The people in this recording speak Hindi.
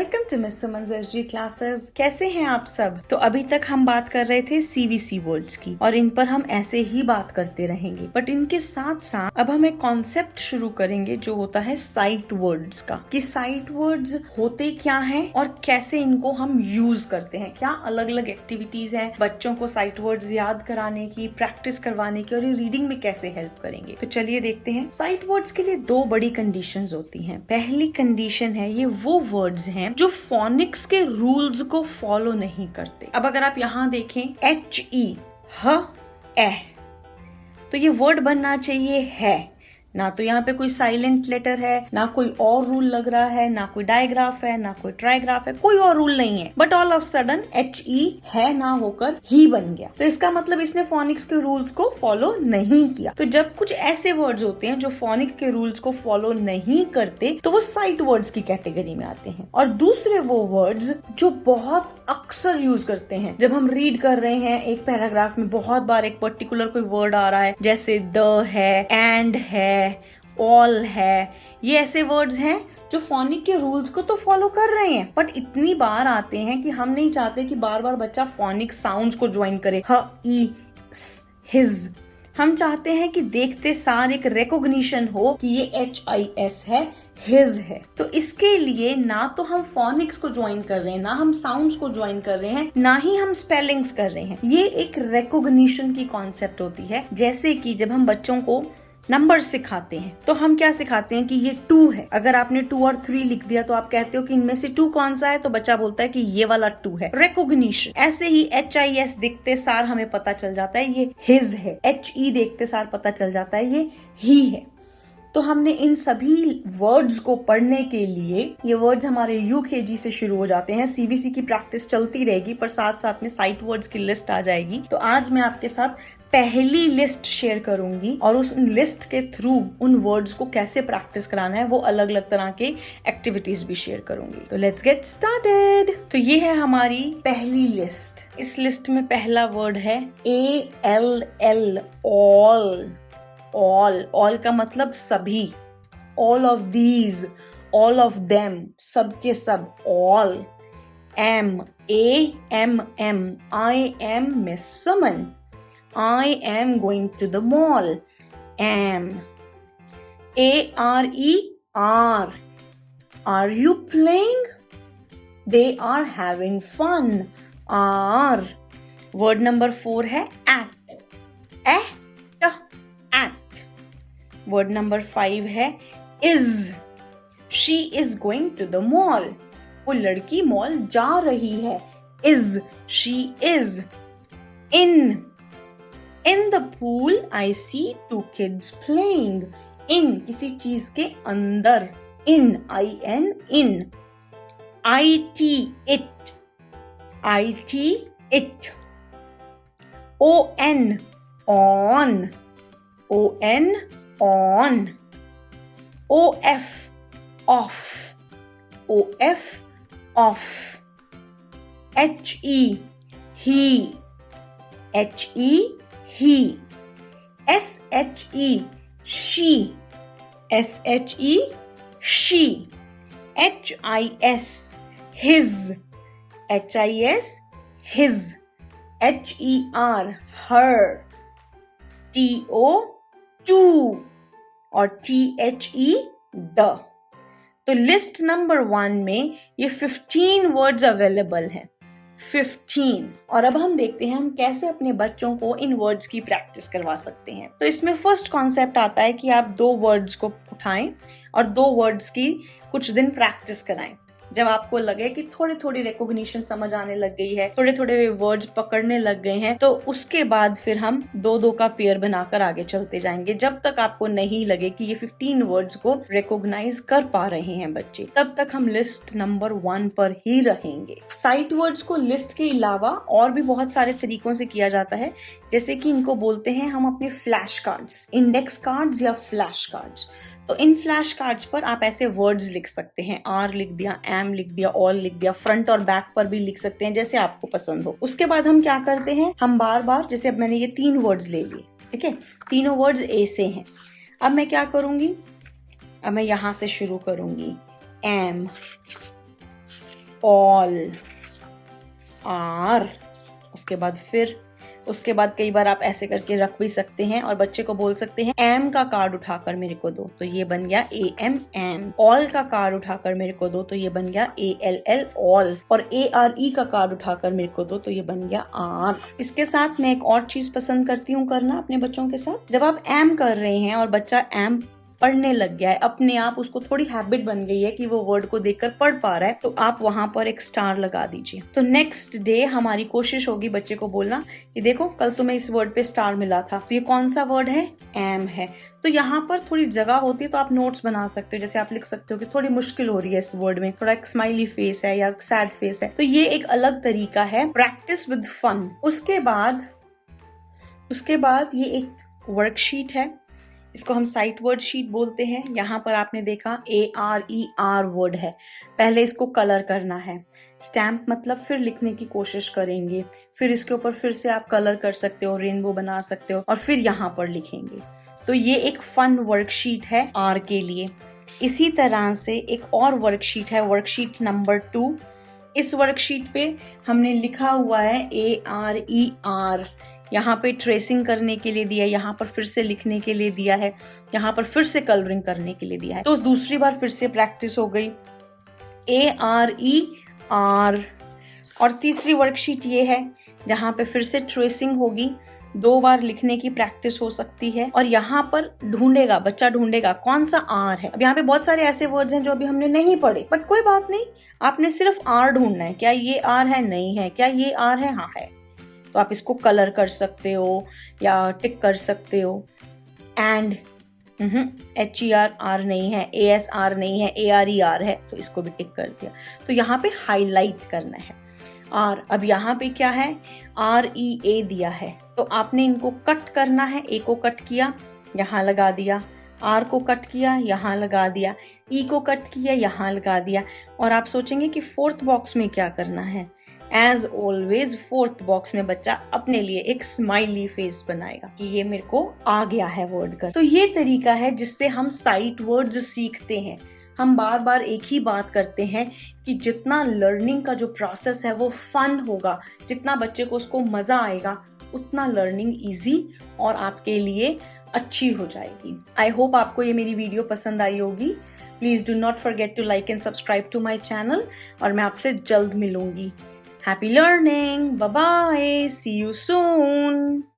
Welcome to Miss Suman's SG classes. कैसे हैं आप सब? तो अभी तक हम बात कर रहे थे सीवीसी वर्ड्स की और इन पर हम ऐसे ही बात करते रहेंगे, बट इनके साथ साथ अब हम एक कॉन्सेप्ट शुरू करेंगे जो होता है साइट वर्ड्स का, कि साइट वर्ड्स होते क्या हैं और कैसे इनको हम यूज करते हैं। क्या अलग अलग एक्टिविटीज हैं बच्चों को साइट वर्ड्स याद कराने की, प्रैक्टिस करवाने की, और ये रीडिंग में कैसे हेल्प करेंगे। तो चलिए देखते हैं। साइट वर्ड्स के लिए दो बड़ी कंडीशंस होती हैं। पहली कंडीशन है, ये वो वर्ड्स हैं जो फोनिक्स के रूल्स को फॉलो नहीं करते। अब अगर आप यहाँ देखें HE ह ए, तो ये वर्ड बनना चाहिए है, ना तो यहाँ पे कोई साइलेंट लेटर है, ना कोई और रूल लग रहा है, ना कोई डायग्राफ है, ना कोई ट्राइग्राफ है, कोई और रूल नहीं है, but all of sudden HE है ना होकर ही बन गया। तो इसका मतलब इसने फोनिक्स के रूल्स को फॉलो नहीं किया। तो जब कुछ ऐसे वर्ड्स होते हैं जो फोनिक के रूल्स को फॉलो नहीं करते, तो वो साइट वर्ड्स की कैटेगरी में आते हैं। और दूसरे वो वर्ड्स जो बहुत अक्सर यूज करते हैं, जब हम रीड कर रहे हैं एक पैराग्राफ में बहुत बार एक पर्टिकुलर कोई वर्ड आ रहा है, जैसे द है, एंड है, ऑल है, ये ऐसे वर्ड्स हैं जो फोनिक के रूल्स को तो फॉलो कर रहे हैं, बट इतनी बार आते हैं कि हम नहीं चाहते कि बार बार बच्चा फोनिक साउंड्स को ज्वाइन करे। ह, ई, हिज। हम चाहते हैं कि देखते सार एक रिकॉग्निशन हो कि ये HIS है, हिज है। तो इसके लिए ना तो हम फोनिक्स को ज्वाइन कर रहे हैं, ना हम साउंड्स को ज्वाइन कर रहे हैं, ना ही हम स्पेलिंग्स कर रहे हैं। ये एक रिकॉग्निशन की कॉन्सेप्ट होती है। जैसे कि जब हम बच्चों को नंबर सिखाते हैं तो हम क्या सिखाते हैं कि ये 2 है। अगर आपने 2 और 3 लिख दिया तो आप कहते हो कि इनमें से 2 कौन सा है, तो बच्चा बोलता है कि ये वाला 2 है। रिकॉग्निशन। ऐसे ही HIS दिखते सार हमें पता चल जाता है ये हिज है, HE देखते सार पता चल जाता है ये ही है। तो हमने इन सभी वर्ड्स को पढ़ने के लिए, ये वर्ड्स हमारे UKG से शुरू हो जाते हैं। CBC की प्रैक्टिस चलती रहेगी, पर साथ साथ में साइट वर्ड्स की लिस्ट आ जाएगी। तो आज मैं आपके साथ पहली लिस्ट शेयर करूंगी और उस लिस्ट के थ्रू उन वर्ड्स को कैसे प्रैक्टिस कराना है वो अलग अलग तरह के एक्टिविटीज भी शेयर करूंगी। तो लेट्स गेट स्टार्टेड। तो ये है हमारी पहली लिस्ट। इस लिस्ट में पहला वर्ड है ALL, ऑल। ऑल का मतलब सभी, all of these, all of them, सबके सब, all. AM, I am Miss Suman. I am going to the mall. Am. ARE, are you playing? They are having fun. Are. Word number 4 है at. At. Word number 5 है is. She is going to the mall. वो लड़की मॉल जा रही है। Is. She is. In the pool, I see 2 kids playing. In किसी चीज के अंदर, in, IN, in. IT, it. ON, on. OF, off. HE, he. SHE, she. HIS, his. HER, her. TO, to. और THE, the। तो लिस्ट नंबर 1 में ये 15 वर्ड्स अवेलेबल हैं। 15। और अब हम देखते हैं हम कैसे अपने बच्चों को इन वर्ड्स की प्रैक्टिस करवा सकते हैं। तो इसमें फर्स्ट कॉन्सेप्ट आता है कि आप 2 वर्ड्स को उठाएं और 2 वर्ड्स की कुछ दिन प्रैक्टिस कराएं। जब आपको लगे कि थोड़ी थोड़ी रिकॉग्निशन समझ आने लग गई है, थोड़े थोड़े वर्ड्स पकड़ने लग गए हैं, तो उसके बाद फिर हम 2-2 का पेयर बनाकर आगे चलते जाएंगे, जब तक आपको नहीं लगे कि ये 15 वर्ड्स को रिकॉग्नाइज कर पा रहे हैं बच्चे, तब तक हम लिस्ट नंबर 1 पर ही रहेंगे। साइट वर्ड्स को लिस्ट के अलावा और भी बहुत सारे तरीकों से किया जाता है, जैसे कि इनको बोलते हैं हम अपने फ्लैश कार्ड्स, इंडेक्स कार्ड्स या फ्लैश कार्ड्स। तो इन फ्लैश कार्ड्स पर आप ऐसे वर्ड्स लिख सकते हैं, आर लिख दिया, एम लिख दिया, ऑल लिख दिया, फ्रंट और बैक पर भी लिख सकते हैं, जैसे आपको पसंद हो। उसके बाद हम क्या करते हैं, हम बार बार, जैसे अब मैंने ये 3 वर्ड्स ले लिए, ठीक है, तीनों वर्ड्स ए से हैं। अब मैं क्या करूंगी, अब मैं यहां से शुरू करूंगी, एम, ऑल, आर, उसके बाद कई बार आप ऐसे करके रख भी सकते हैं और बच्चे को बोल सकते हैं एम का कार्ड उठाकर मेरे को दो, तो ये बन गया ए एम एम। ऑल का कार्ड उठाकर मेरे को दो, तो ये बन गया ए एल एल ऑल। और ए आर ई का कार्ड उठाकर मेरे को दो, तो ये बन गया आर। इसके साथ मैं एक और चीज पसंद करती हूँ करना अपने बच्चों के साथ। जब आप एम कर रहे हैं और बच्चा एम पढ़ने लग गया है, अपने आप उसको थोड़ी हैबिट बन गई है कि वो वर्ड को देखकर पढ़ पा रहा है, तो आप वहां पर एक स्टार लगा दीजिए। तो नेक्स्ट डे हमारी कोशिश होगी बच्चे को बोलना कि देखो कल तुम्हें इस वर्ड पे स्टार मिला था, तो ये कौन सा वर्ड है, एम है। तो यहाँ पर थोड़ी जगह होती है तो आप नोट्स बना सकते हो, जैसे आप लिख सकते हो कि थोड़ी मुश्किल हो रही है इस वर्ड में, थोड़ा एक स्माइली फेस है या सैड फेस है, तो ये एक अलग तरीका है, प्रैक्टिस विद फन। उसके बाद ये एक वर्कशीट है, इसको हम साइट वर्ड शीट बोलते हैं। यहाँ पर आपने देखा ARER वर्ड है, पहले इसको कलर करना है, स्टैम्प मतलब फिर लिखने की कोशिश करेंगे, फिर इसके ऊपर फिर से आप कलर कर सकते हो, रेनबो बना सकते हो और फिर यहाँ पर लिखेंगे। तो ये एक फन वर्कशीट है आर के लिए। इसी तरह से एक और वर्कशीट है, वर्कशीट नंबर 2। इस वर्कशीट पे हमने लिखा हुआ है ARER, यहाँ पे ट्रेसिंग करने के लिए दिया है, यहाँ पर फिर से लिखने के लिए दिया है, यहाँ पर फिर से कलरिंग करने के लिए दिया है। तो दूसरी बार फिर से प्रैक्टिस हो गई ARER। और तीसरी वर्कशीट ये है जहाँ पे फिर से ट्रेसिंग होगी, 2 बार लिखने की प्रैक्टिस हो सकती है और यहाँ पर बच्चा ढूंढेगा कौन सा आर है। अब यहाँ पे बहुत सारे ऐसे वर्ड्स हैं जो अभी हमने नहीं पढ़े, बट कोई बात नहीं, आपने सिर्फ आर ढूंढना है। क्या ये आर है, नहीं है, क्या ये आर है, हाँ है। तो आप इसको कलर कर सकते हो या टिक कर सकते हो। एंड HER नहीं है, ASR नहीं है, ARER है, तो इसको भी टिक कर दिया। तो यहाँ पे हाईलाइट करना है आर। अब यहाँ पे क्या है, REA दिया है, तो आपने इनको कट करना है। ए को कट किया, यहाँ लगा दिया, आर को कट किया, यहाँ लगा दिया, ई को कट किया, यहाँ लगा दिया। और आप सोचेंगे कि 4th बॉक्स में क्या करना है। एज ऑलवेज 4th बॉक्स में बच्चा अपने लिए एक स्माइली फेस बनाएगा कि ये मेरे को आ गया है वर्ड कर। तो ये तरीका है जिससे हम साइट वर्ड्स सीखते हैं। हम बार बार एक ही बात करते हैं कि जितना लर्निंग का जो प्रोसेस है वो फन होगा, जितना बच्चे को उसको मजा आएगा, उतना लर्निंग इजी और आपके लिए अच्छी हो जाएगी। आई होप आपको ये मेरी वीडियो पसंद आई होगी। Please do not forget to like and subscribe to my channel और मैं आपसे जल्द मिलूंगी। Happy learning. Bye bye. See you soon.